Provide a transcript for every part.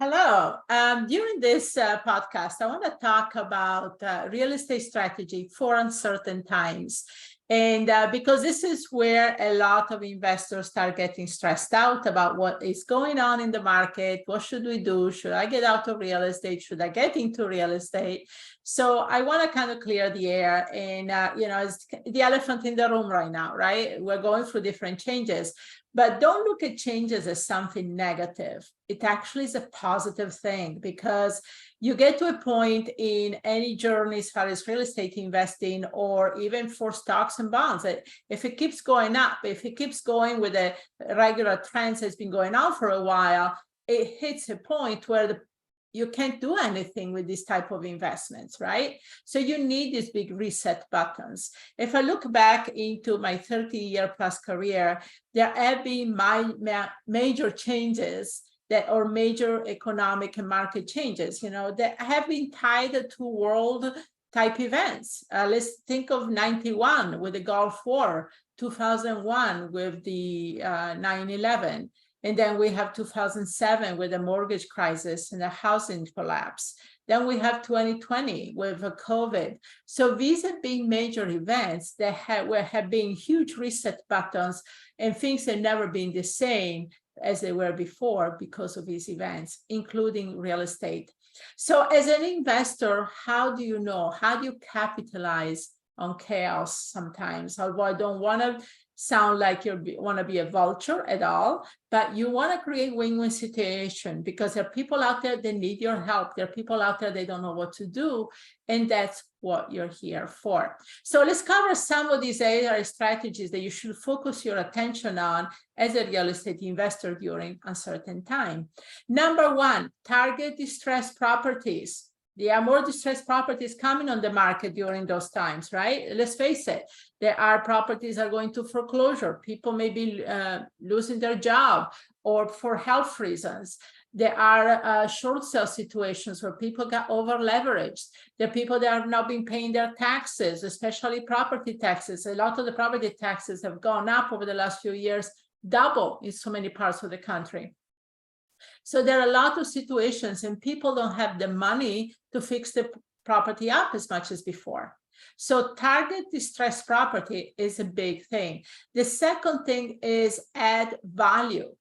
Hello. During this podcast, I want to talk about real estate strategy for uncertain times. And because this is where a lot of investors start getting stressed out about what is going on in the market. What should we do? Should I get out of real estate? Should I get into real estate? So I want to kind of clear the air. And, it's the elephant in the room right now, right? We're going through different changes. But don't look at changes as something negative. It actually is a positive thing because you get to a point in any journey as far as real estate investing or even for stocks and bonds that if it keeps going up, if it keeps going with a regular trends that's been going on for a while, it hits a point where you can't do anything with this type of investments, right? So you need these big reset buttons. If I look back into my 30-year plus career, there have been major changes or major economic and market changes, that have been tied to world type events. Let's think of 91 with the Gulf War, 2001 with the 9/11. And then we have 2007 with the mortgage crisis and the housing collapse. Then we have 2020 with COVID. So these have been major events that have been huge reset buttons, and things have never been the same as they were before because of these events, including real estate. So as an investor, how do you know? How do you capitalize on chaos sometimes? Although I don't want to sound like you want to be a vulture at all, but you want to create win-win situation because there are people out there that need your help. There are people out there they don't know what to do, and that's what you're here for. So let's cover some of these area strategies that you should focus your attention on as a real estate investor during uncertain time. Number one, target distressed properties. There are more distressed properties coming on the market during those times, right? Let's face it. There are properties that are going to foreclosure. People may be losing their job or for health reasons. There are short sale situations where people got over leveraged. There are people that have not been paying their taxes, especially property taxes. A lot of the property taxes have gone up over the last few years, double in so many parts of the country. So there are a lot of situations and people don't have the money to fix the property up as much as before. So target distressed property is a big thing. The second thing is add value.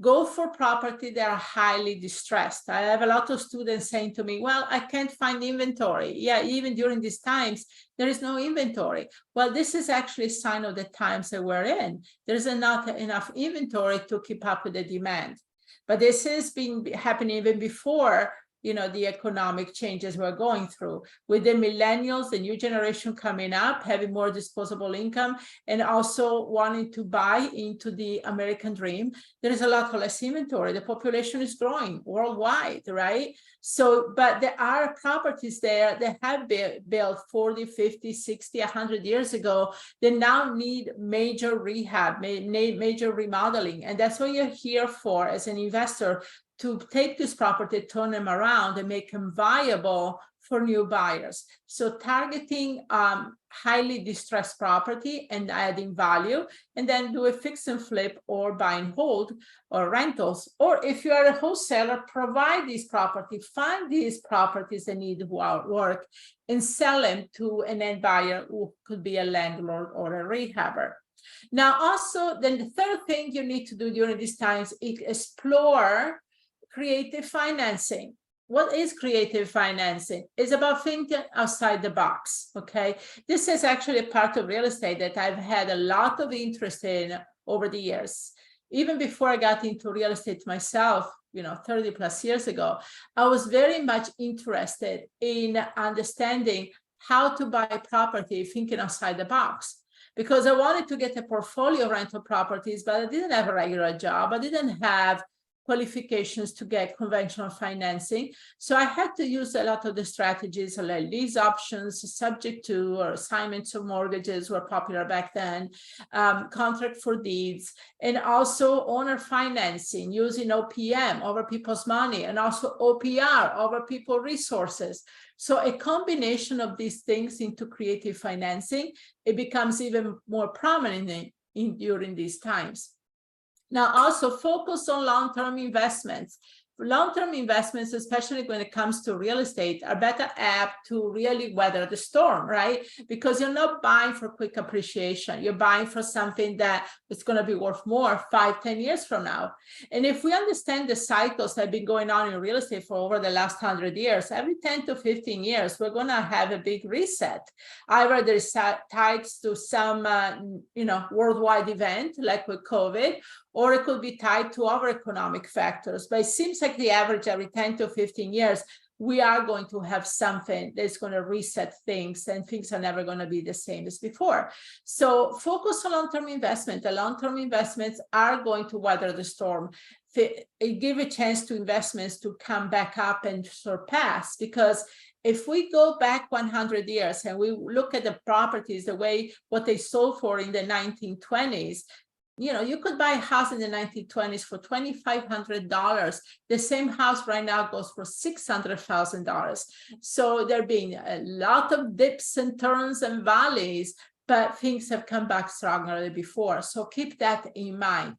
Go for property that are highly distressed. I have a lot of students saying to me, well, I can't find inventory. Yeah, even during these times, there is no inventory. Well, this is actually a sign of the times that we're in. There's not enough inventory to keep up with the demand. But this has been happening even before, the economic changes we're going through with the millennials, the new generation coming up, having more disposable income, and also wanting to buy into the American dream. There is a lot less inventory. The population is growing worldwide, right? So, but there are properties there that have been built 40, 50, 60, 100 years ago that now need major rehab, major remodeling. And that's what you're here for as an investor, to take this property, turn them around and make them viable for new buyers. So targeting highly distressed property and adding value, and then do a fix and flip or buy and hold or rentals. Or if you are a wholesaler, provide these property, find these properties that need work and sell them to an end buyer who could be a landlord or a rehabber. Now, also, then the third thing you need to do during these times is explore creative financing. What is creative financing? It's about thinking outside the box, okay? This is actually a part of real estate that I've had a lot of interest in over the years. Even before I got into real estate myself, 30 plus years ago, I was very much interested in understanding how to buy property thinking outside the box. Because I wanted to get a portfolio of rental properties, but I didn't have a regular job. I didn't have qualifications to get conventional financing. So I had to use a lot of the strategies like lease options, subject to or assignments of mortgages were popular back then, contract for deeds, and also owner financing using OPM over people's money and also OPR over people's resources. So a combination of these things into creative financing, it becomes even more prominent during these times. Now, also focus on long-term investments. long-term investments, especially when it comes to real estate, are better apt to really weather the storm, right? Because you're not buying for quick appreciation. You're buying for something that is going to be worth more 5-10 years from now. And if we understand the cycles that have been going on in real estate for over the last 100 years, every 10 to 15 years, we're going to have a big reset. Either there's tied to some, worldwide event like with COVID, or it could be tied to other economic factors. But it seems like the average every 10 to 15 years, we are going to have something that's going to reset things, and things are never going to be the same as before. So focus on long-term investment. The long-term investments are going to weather the storm. Give a chance to investments to come back up and surpass, because if we go back 100 years and we look at the properties, the way what they sold for in the 1920s, you could buy a house in the 1920s for $2,500. The same house right now goes for $600,000. So there have been a lot of dips and turns and valleys, but things have come back stronger than before. So keep that in mind.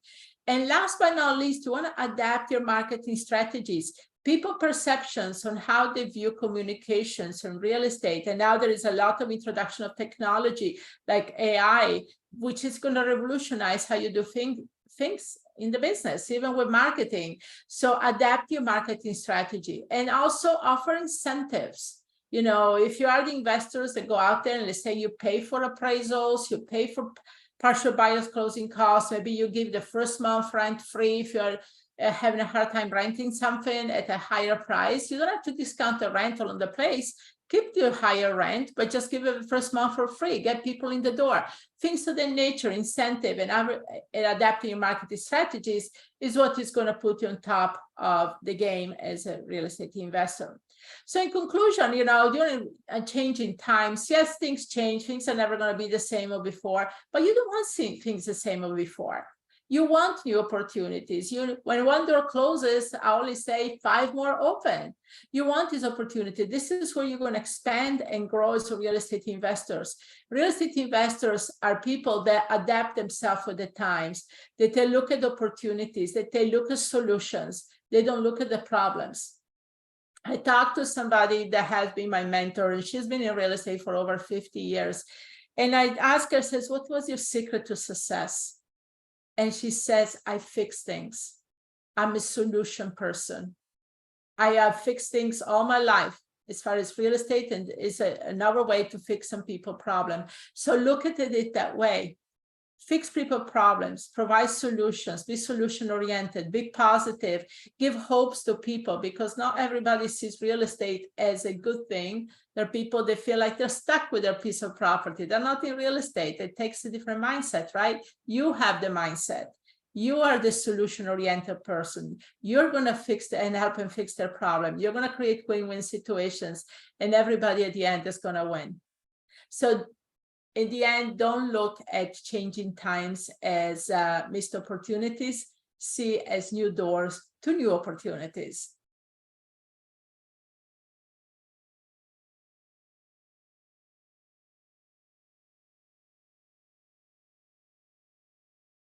And last but not least, you want to adapt your marketing strategies. People perceptions on how they view communications and real estate. And now there is a lot of introduction of technology like AI, which is going to revolutionize how you do things in the business, even with marketing. So adapt your marketing strategy, and also offer incentives. If you are the investors that go out there and let's say you pay for appraisals, you pay for partial buyer's closing costs, maybe you give the first month rent free if you're having a hard time renting something at a higher price. You don't have to discount the rental on the place. Keep the higher rent, but just give it the first month for free. Get people in the door. Things of that nature, incentive, and adapting your marketing strategies is what is going to put you on top of the game as a real estate investor. So in conclusion, during changing times, yes, things change. Things are never going to be the same as before, but you don't want to see things the same as before. You want new opportunities. When one door closes, I always say 5 more open. You want this opportunity. This is where you're going to expand and grow as real estate investors. Real estate investors are people that adapt themselves with the times, that they look at opportunities, that they look at solutions. They don't look at the problems. I talked to somebody that has been my mentor, and she's been in real estate for over 50 years. And I asked her, says, what was your secret to success? And she says, I fix things. I'm a solution person. I have fixed things all my life as far as real estate, and it's another way to fix some people's problem. So look at it that way. Fix people problems, provide solutions, be solution oriented, be positive, give hopes to people, because not everybody sees real estate as a good thing. There are people that feel like they're stuck with their piece of property. They're not in real estate. It takes a different mindset, right? You have the mindset. You are the solution oriented person. You're going to fix and help them fix their problem. You're going to create win-win situations, and everybody at the end is going to win. So in the end, don't look at changing times as missed opportunities. See as new doors to new opportunities.